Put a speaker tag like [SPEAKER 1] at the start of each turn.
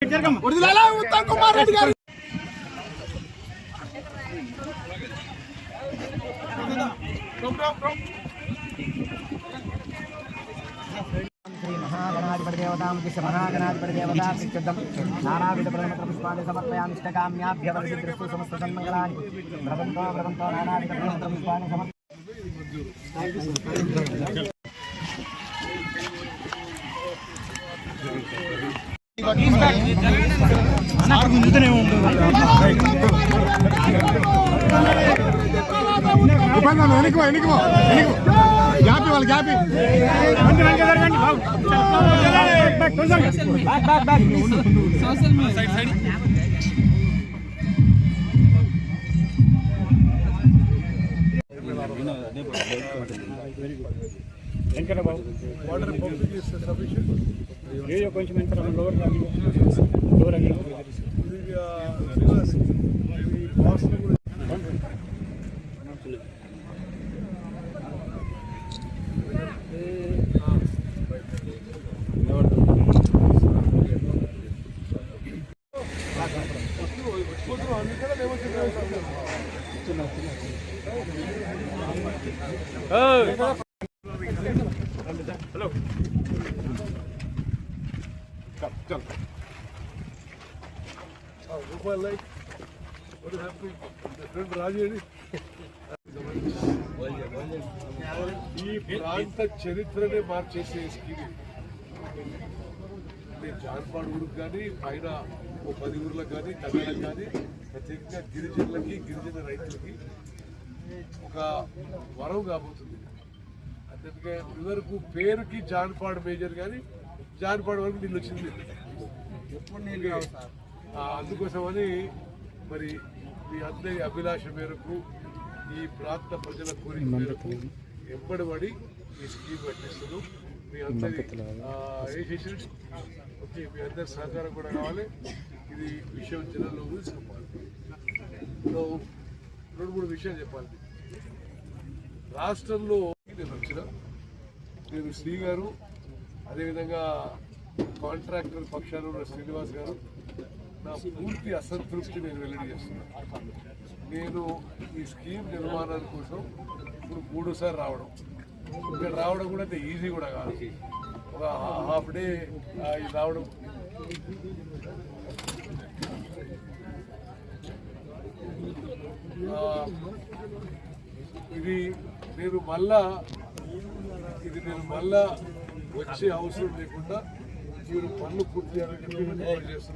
[SPEAKER 1] ఉత్తమ్ కుమార్ రెడ్డి గారు
[SPEAKER 2] पुष्पाणि समर्पयामि इष्टकाम्याभ्यवसिद्धिरस्तु समस्तसन्मङ्गलानि भ्रवन्तो नानाविधपुष्पाणि
[SPEAKER 3] ఈ ప్రాంత చరిత్రనే మార్చేసే స్కీమ్ జాన్పాడు ఊరికి కానీ పైన 10 ఊర్లకు కానీ తమిళకు కానీ ప్రత్యేకంగా గిరిజనులకి గిరిజన రైతులకి ఒక వరం కాబోతుంది. అందుకే ఇదివరకు పేరుకి జాన్పాడు మేజర్ కానీ జాన్పాడు వరకు నీళ్ళు వచ్చింది. అందుకోసమని మరి మీ అందరి అభిలాష మేరకు ఈ ప్రాంత ప్రజల కోరిక మేరకు ఎంబడిపడి ఈ స్కీమ్ కట్టిస్తున్నాం. మీ అందరి ఓకే, మీ అందరి సహకారం కూడా కావాలి. ఇది విషయం జిల్లాలో చెప్పాలి. 2-3 విషయాలు చెప్పాలి. రాష్ట్రంలో నేను వచ్చిన శ్రీ గారు, అదేవిధంగా కాంట్రాక్టర్ పక్షాన ఉన్న శ్రీనివాస్ గారు, నా పూర్తి అసంతృప్తి నేను వెల్లడి చేస్తున్నాను. నేను ఈ స్కీమ్ నిర్మాణాల కోసం ఇప్పుడు 3సారి రావడం, ఇక్కడ రావడం కూడా అంత ఈజీ కూడా కాదు. ఒక హాఫ్ డే ఇది రావడం. ఇది నేను మళ్ళా వచ్చే అవసరం లేకుండా మీరు పనులు పూర్తి చేయాలని చెప్పి చేస్తున్నా.